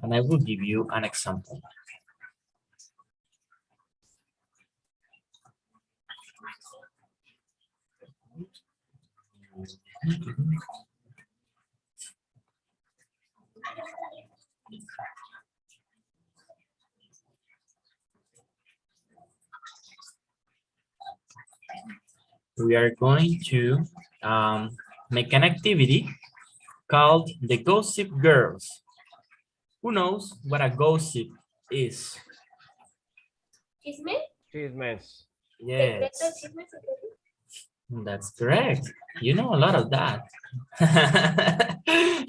And I will give you an example. We are going to make an activity called the Gossip Girls. Who knows what a gossip is? Chisme. Chismes. Yes, Chisme secreto. that's correct. You know a lot of that.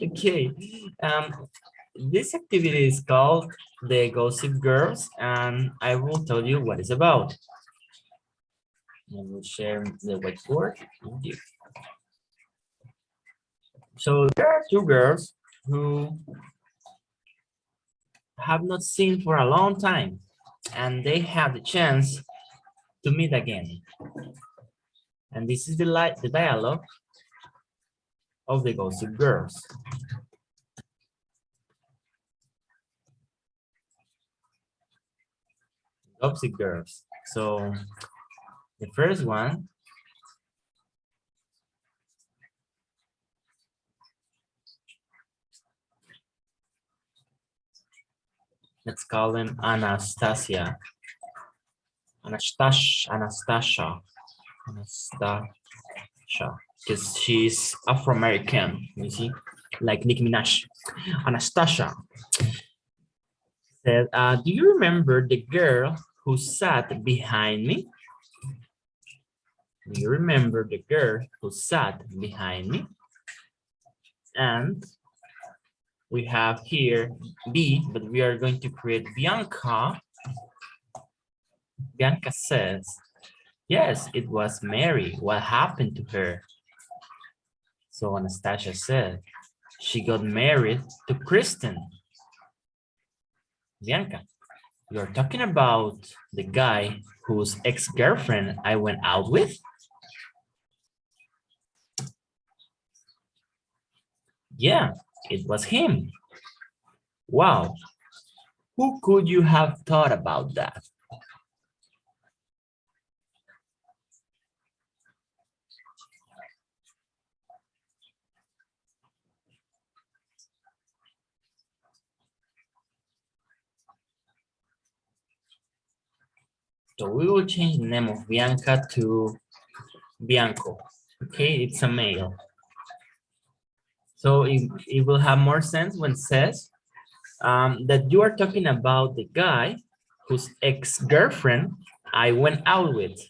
Okay. This activity is called the Gossip Girls, and I will tell you what it's about. I will share the whiteboard with you. So there are two girls who have not seen for a long time, and they have the chance to meet again. And this is the dialogue of the Gossip Girls. Gossip Girls. So the first one, let's call them Anastasia. Anastasia, because she's Afro-American, you see, like Nicki Minaj. Anastasia said, do you remember the girl who sat behind me? Do you remember the girl who sat behind me? And we have here B, but we are going to create Bianca. Bianca says, yes, it was Mary. What happened to her? So Anastasia said, she got married to Kristen. Bianca, you're talking about the guy whose ex-girlfriend I went out with? Yeah, it was him. Wow. Who could you have thought about that? So we will change the name of Bianca to Bianco. Okay, it's a male. So it will have more sense when it says that you are talking about the guy whose ex-girlfriend I went out with.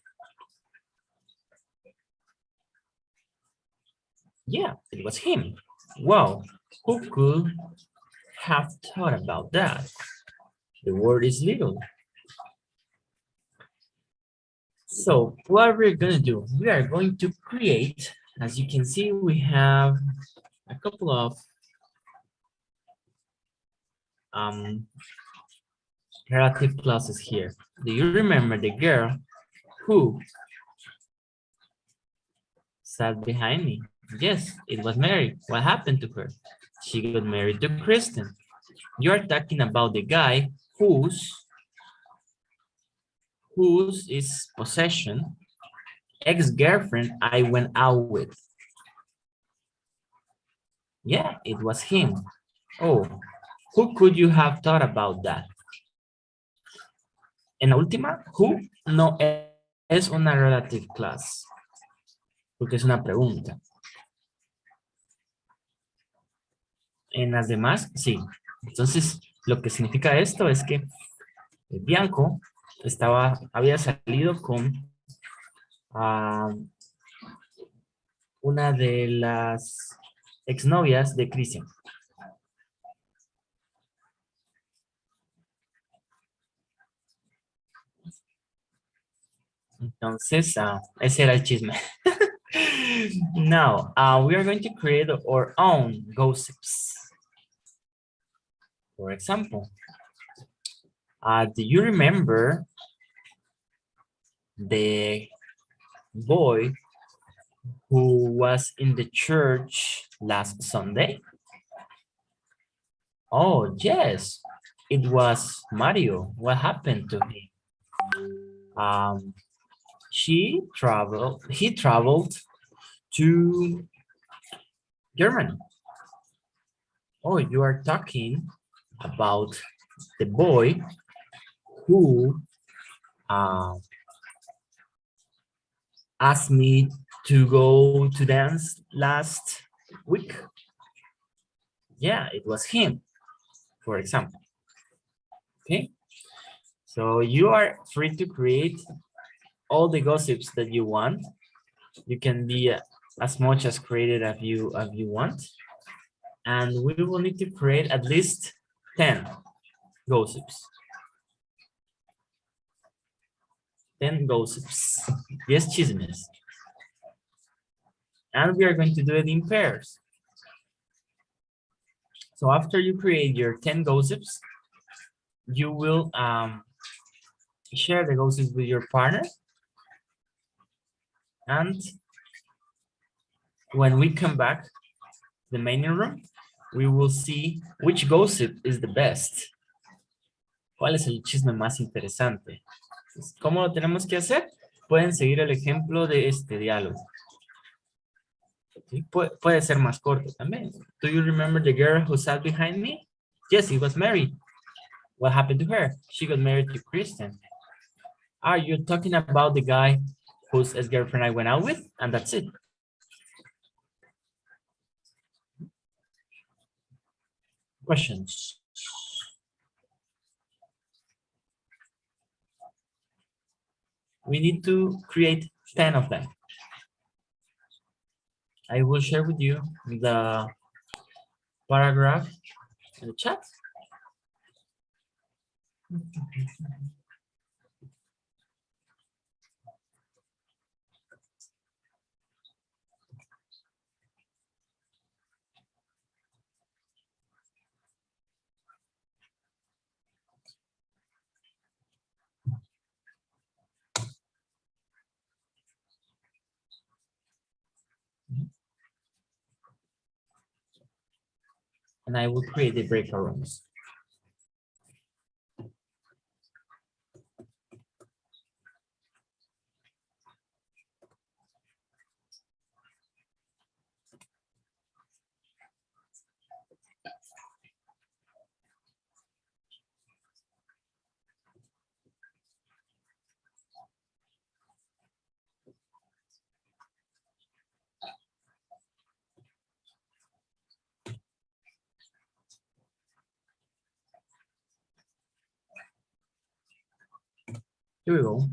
Yeah, it was him. Wow, who could have thought about that? The word is little. So what we're going to do, we are going to create, as you can see, we have a couple of relative clauses here. Do you remember the girl who sat behind me? Yes, it was Mary. What happened to her? She got married to Kristen. You're talking about the guy whose is possession ex-girlfriend I went out with. Yeah, it was him. Oh, who could you have thought about that? En la última, who no es una relative class, porque es una pregunta. En las demás, sí. Entonces, lo que significa esto es que Bianco había salido con una de las exnovias de Christian. Entonces, ese era el chisme. Now, we are going to create our own gossips. For example, do you remember the boy who was in the church last Sunday? Oh, yes, it was Mario. What happened to him? Um, he traveled to Germany. Oh, you are talking about the boy who uh, asked me to go to dance last week. Yeah, it was him, for example. Okay, so you are free to create all the gossips that you want. You can be as much as creative as you want, and we will need to create at least 10 gossips. 10 gossips. Yes, chismes. And we are going to do it in pairs. So after you create your 10 gossips, you will share the gossips with your partner. And when we come back to the main room, we will see which gossip is the best. ¿Cuál es el chisme más interesante? ¿Cómo lo tenemos que hacer? Pueden seguir el ejemplo de este diálogo. ¿Sí? Puede ser más corto también. Do you remember the girl who sat behind me? Yes, it was Mary. What happened to her? She got married to Christian. Are you talking about the guy whose ex-girlfriend I went out with? And that's it. Questions? We need to create 10 of them. I will share with you the paragraph in the chat. And I will create the breakout rooms. Here we go.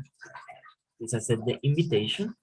This I said the invitation.